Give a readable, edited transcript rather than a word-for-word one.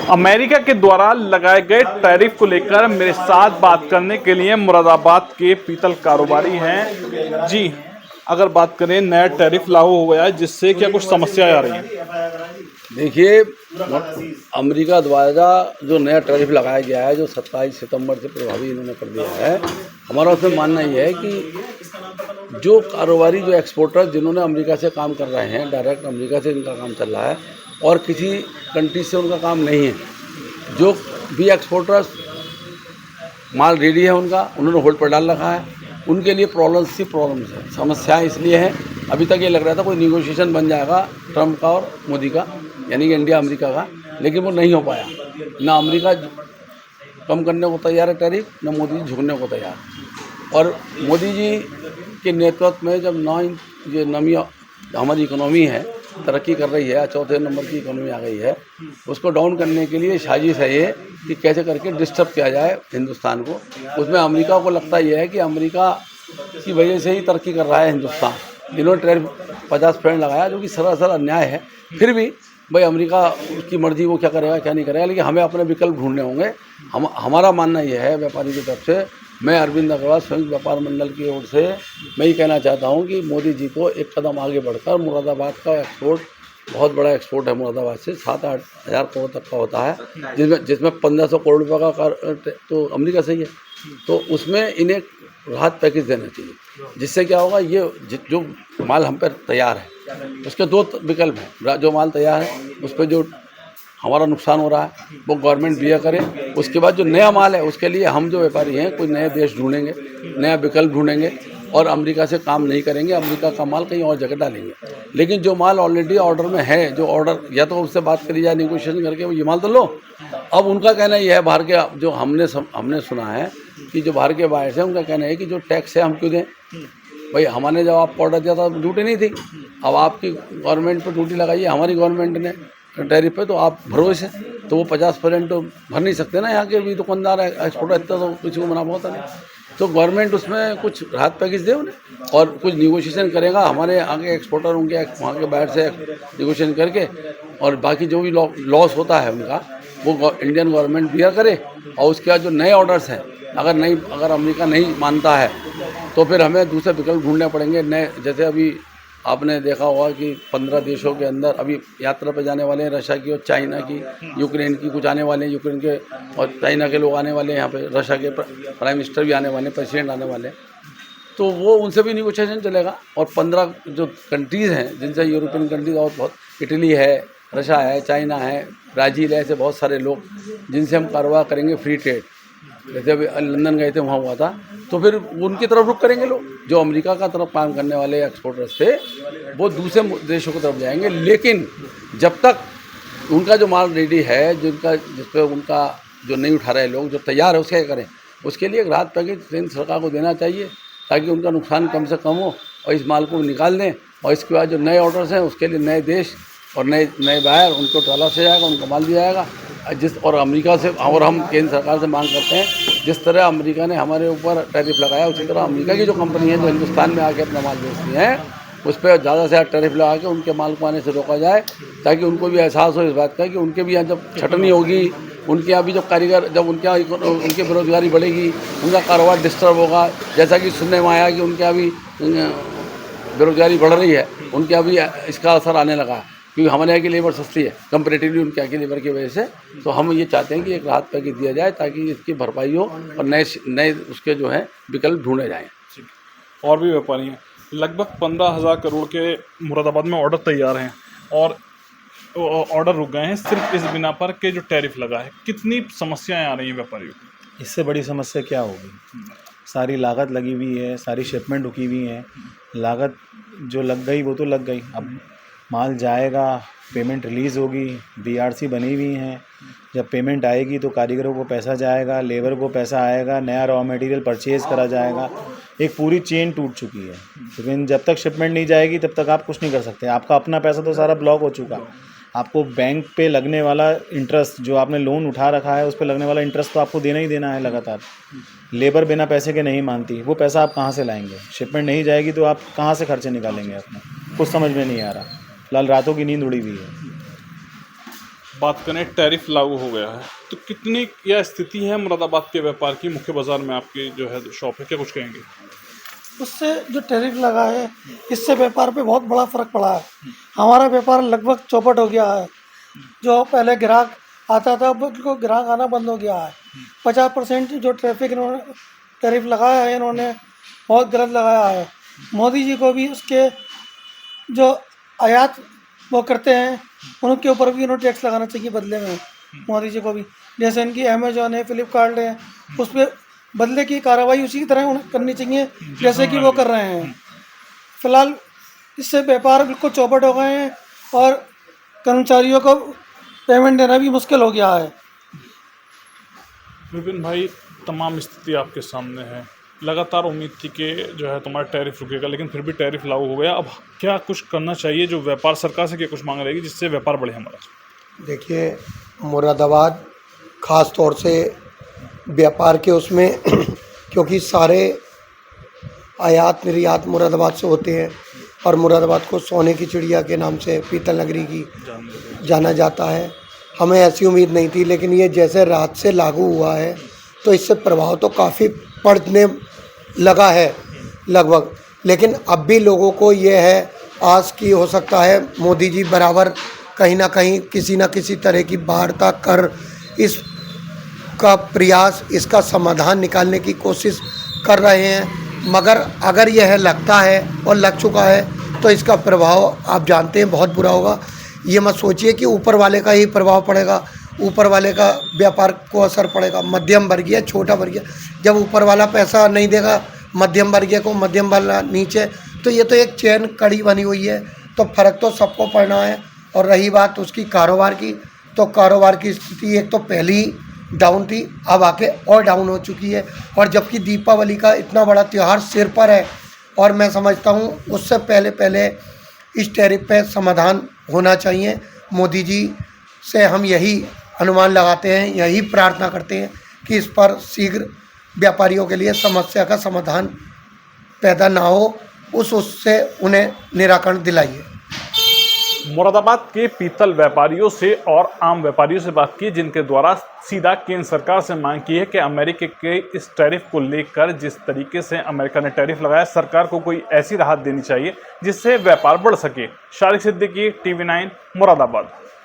America के द्वारा लगाए गए टैरिफ को लेकर मेरे साथ बात करने के लिए मुरादाबाद के पीतल कारोबारी हैं जी। अगर बात करें, नया टैरिफ लागू हो गया है, जिससे क्या कुछ समस्याएं आ रही हैं? देखिए, अमेरिका द्वारा जो नया टैरिफ लगाया गया है, जो 27 सितंबर से प्रभावी इन्होंने कर दिया है, हमारा उसमें मानना ये है कि जो कारोबारी, जो एक्सपोर्टर जिन्होंने अमेरिका से काम कर रहे हैं, डायरेक्ट अमेरिका से इनका काम चल रहा है और किसी कंट्री से उनका काम नहीं है, जो भी एक्सपोर्टर्स माल रेडी है उन्होंने होल्ड पर डाल रखा है, उनके लिए प्रॉब्लम्स है। समस्याएं इसलिए है, अभी तक ये लग रहा था कोई निगोशिएशन बन जाएगा ट्रंप का और मोदी का, यानी कि इंडिया अमेरिका का, लेकिन वो नहीं हो पाया। ना अमेरिका कम करने को तैयार है टैरिफ, ना मोदी जी झुकने को तैयार। और मोदी जी के नेतृत्व में जब ये नवी हमारी इकोनॉमी है, तरक्की कर रही है, चौथे नंबर की इकोनॉमी आ गई है, उसको डाउन करने के लिए साजिश है ये कि कैसे करके डिस्टर्ब किया जाए हिंदुस्तान को। उसमें अमेरिका को लगता ये है कि अमेरिका की वजह से ही तरक्की कर रहा है हिंदुस्तान। इन्होंने टैरिफ 50% लगाया, जो कि सरासर अन्याय है। फिर भी भाई अमेरिका उसकी मर्जी, वो क्या करेगा क्या नहीं करेगा, लेकिन हमें अपने विकल्प ढूंढने होंगे। हमारा मानना यह है व्यापारी की तरफ से, मैं अरविंद अग्रवाल संयुक्त व्यापार मंडल की ओर से मैं ये कहना चाहता हूँ कि मोदी जी को एक कदम आगे बढ़कर मुरादाबाद का एक्सपोर्ट, बहुत बड़ा एक्सपोर्ट है मुरादाबाद से, 7-8 हज़ार करोड़ तक का होता है, जिसमें 1500 करोड़ रुपये का तो अमेरिका से ही है, तो उसमें इन्हें राहत पैकेज देना चाहिए। जिससे क्या होगा, ये जो माल हम पर तैयार है उसके दो विकल्प हैं। जो माल तैयार है उस पर जो हमारा नुकसान हो रहा है वो गवर्नमेंट बियर करे। उसके बाद जो नया माल है उसके लिए हम जो व्यापारी हैं कोई नए देश ढूंढेंगे, नया विकल्प ढूंढेंगे और अमेरिका से काम नहीं करेंगे, अमेरिका का माल कहीं और जगह डालेंगे। लेकिन जो माल ऑलरेडी ऑर्डर में है, जो ऑर्डर या तो उससे बात करी जाए निगोशिएशन करके, वो ये माल तो लो। अब उनका कहना यह है, बाहर के जो हमने सुना है कि जो बाहर के बायर्स हैं उनका कहना है कि जो टैक्स है हम क्यों दें भाई, हमारे जब आपको ऑर्डर दिया था ड्यूटी नहीं थी, अब आपकी गवर्नमेंट पर ड्यूटी लगाई है हमारी गवर्नमेंट ने टैरिफ पे, तो आप भरोसे तो वो 50% तो भर नहीं सकते ना। यहाँ के भी दुकानदार एक्सपोर्टर इतना तो किसी को मुनाफा होता नहीं, तो गवर्नमेंट उसमें कुछ राहत पैकेज दे उन्हें और कुछ निगोशिएशन करेगा। हमारे आगे एक्सपोर्टर उनके वहाँ के बाहर से निगोशिएशन करके, और बाकी जो भी लॉस होता है उनका वो इंडियन गवर्नमेंट बियर करे। और उसके बाद जो नए ऑर्डर्स हैं, अगर अमेरिका नहीं मानता है तो फिर हमें दूसरे विकल्प ढूंढने पड़ेंगे नए। जैसे अभी आपने देखा होगा कि 15 देशों के अंदर अभी यात्रा पे जाने वाले हैं, रशिया की और चाइना की, यूक्रेन की, कुछ आने वाले हैं, यूक्रेन के और चाइना के लोग आने वाले हैं यहाँ पे, रशिया के प्राइम मिनिस्टर भी आने वाले हैं, प्रेसिडेंट आने वाले हैं, तो वो उनसे भी निगोशिएशन चलेगा। और 15 जो कंट्रीज़ हैं जिनसे यूरोपियन कंट्रीज और बहुत, इटली है, रशिया है, चाइना है, ब्राज़ील है, ऐसे बहुत सारे लोग जिनसे हम कारोबार करेंगे फ्री ट्रेड। जैसे अभी लंदन गए थे, वहाँ हुआ था, तो फिर उनकी तरफ रुख करेंगे लोग। जो अमेरिका का तरफ काम करने वाले एक्सपोर्टर्स थे वो दूसरे देशों की तरफ जाएंगे। लेकिन जब तक उनका जो माल रेडी है, जिस पर उनका जो नहीं उठा रहे लोग, जो तैयार है, उसका क्या करें, उसके लिए एक राहत पैकेज केंद्र सरकार को देना चाहिए ताकि उनका नुकसान कम से कम हो और इस माल को निकाल दें। और इसके बाद जो नए ऑर्डर्स हैं उसके लिए नए देश और नए बायर, उनको ट्राला से जाएगा, उनको माल दिया जाएगा। और अमेरिका से, और हम केंद्र सरकार से मांग करते हैं, जिस तरह अमेरिका ने हमारे ऊपर टैरिफ लगाया, उसी तरह अमेरिका की जो कंपनी है जो हिंदुस्तान में आके अपना माल बेचती हैं, उस पर ज़्यादा से ज़्यादा टैरिफ लगा के उनके माल को आने से रोका जाए, ताकि उनको भी एहसास हो इस बात का कि उनके भी यहाँ जब छटनी होगी, उनके यहाँ भी जो कारीगर, जब उनके यहाँ उनकी बेरोजगारी बढ़ेगी, उनका कारोबार डिस्टर्ब होगा। जैसा कि सुनने में आया कि उनके यहाँ भी बेरोजगारी बढ़ रही है, उनके यहाँ भी इसका असर आने लगा, क्योंकि हमारे यहाँ की लेबर सस्ती है कंपेरेटिवली उनके यहाँ की लेबर की वजह से। तो हम ये चाहते हैं कि एक राहत पैकेज दिया जाए ताकि इसकी भरपाई हो और नए उसके जो है विकल्प ढूंढे जाएँ। और भी व्यापारी हैं, लगभग 15,000 करोड़ के मुरादाबाद में ऑर्डर तैयार हैं और ऑर्डर रुक गए हैं सिर्फ इस बिना पर के जो टैरिफ लगा है। कितनी समस्याएं आ रही हैं व्यापारियों को? इससे बड़ी समस्या क्या होगी? सारी लागत लगी हुई है, सारी शिपमेंट रुकी हुई है, लागत जो लग गई वो तो लग गई। अब माल जाएगा, पेमेंट रिलीज़ होगी, बीआरसी बनी हुई हैं, जब पेमेंट आएगी तो कारीगरों को पैसा जाएगा, लेबर को पैसा आएगा, नया रॉ मटेरियल परचेज़ करा जाएगा। एक पूरी चेन टूट चुकी है, लेकिन जब तक शिपमेंट नहीं जाएगी तब तक आप कुछ नहीं कर सकते। आपका अपना पैसा तो सारा ब्लॉक हो चुका। आपको बैंक पे लगने वाला इंटरेस्ट, जो आपने लोन उठा रखा है उस पे लगने वाला इंटरेस्ट तो आपको देना ही देना है लगातार। लेबर बिना पैसे के नहीं मानती, वो पैसा आप कहाँ से लाएंगे? शिपमेंट नहीं जाएगी तो आप कहाँ से खर्चे निकालेंगे अपने? कुछ समझ में नहीं आ रहा। फिलहाल रातों की नींद उड़ी हुई है। बात करें टैरिफ लागू हो गया है तो कितनी यह स्थिति है मुरादाबाद के व्यापार की, मुख्य बाजार में आपकी जो है शॉप है, क्या कुछ कहेंगे? उससे जो टैरिफ लगा है इससे व्यापार पे बहुत बड़ा फ़र्क पड़ा है। हमारा व्यापार लगभग चौपट हो गया है। जो पहले ग्राहक आता था अब उनको ग्राहक आना बंद हो गया है। 50% जो ट्रैफिक इन्होंने टैरिफ लगाया है इन्होंने बहुत गलत लगाया है। मोदी जी को भी उसके जो आयात वो करते हैं उनके ऊपर भी इन्होंने टैक्स लगाना चाहिए बदले में, मोदी जी को भी। जैसे इनकी अमेजोन है, फ्लिपकार्ट है, उस पर बदले की कार्रवाई उसी की तरह उन्हें करनी चाहिए जैसे कि वो कर रहे हैं। फिलहाल इससे व्यापार बिल्कुल चौपट हो गए हैं और कर्मचारियों को पेमेंट देना भी मुश्किल हो गया है। विपिन भाई, तमाम स्थिति आपके सामने है। लगातार उम्मीद थी कि जो है तुम्हारा टैरिफ रुकेगा, लेकिन फिर भी टैरिफ लागू हो गया। अब क्या कुछ करना चाहिए जो व्यापार, सरकार से क्या कुछ मांग रहेगी जिससे व्यापार बढ़े हमारा? देखिए, मुरादाबाद ख़ास तौर से व्यापार के उसमें क्योंकि सारे आयात निर्यात मुरादाबाद से होते हैं और मुरादाबाद को सोने की चिड़िया के नाम से, पीतल नगरी की जाना जाता है। हमें ऐसी उम्मीद नहीं थी, लेकिन ये जैसे रात से लागू हुआ है तो इससे प्रभाव तो काफ़ी पड़ने लगा है लगभग। लेकिन अब भी लोगों को ये है आस की हो सकता है मोदी जी बराबर कहीं ना कहीं किसी न किसी तरह की वार्ता कर इसका प्रयास, इसका समाधान निकालने की कोशिश कर रहे हैं। मगर अगर यह लगता है और लग चुका है तो इसका प्रभाव आप जानते हैं बहुत बुरा होगा। ये मत सोचिए कि ऊपर वाले का ही प्रभाव पड़ेगा, ऊपर वाले का व्यापार को असर पड़ेगा। मध्यम वर्गीय, छोटा वर्गीय, जब ऊपर वाला पैसा नहीं देगा मध्यम वर्गीय को, मध्यम वाला नीचे, तो ये तो एक चेन कड़ी बनी हुई है, तो फ़र्क तो सबको पड़ना है। और रही बात उसकी कारोबार की, तो कारोबार की स्थिति एक तो पहले ही डाउन थी, अब आके और डाउन हो चुकी है। और जबकि दीपावली का इतना बड़ा त्यौहार सिर पर है और मैं समझता हूँ उससे पहले इस टैरिफ पे समाधान होना चाहिए। मोदी जी से हम यही अनुमान लगाते हैं, यही प्रार्थना करते हैं कि इस पर शीघ्र व्यापारियों के लिए समस्या का समाधान पैदा ना हो, उससे उन्हें निराकरण दिलाइए। मुरादाबाद के पीतल व्यापारियों से और आम व्यापारियों से बात की, जिनके द्वारा सीधा केंद्र सरकार से मांग की है कि अमेरिका के इस टैरिफ को लेकर जिस तरीके से अमेरिका ने टैरिफ लगाया, सरकार को कोई ऐसी राहत देनी चाहिए जिससे व्यापार बढ़ सके। शारिक सिद्दीकी, TV9, मुरादाबाद।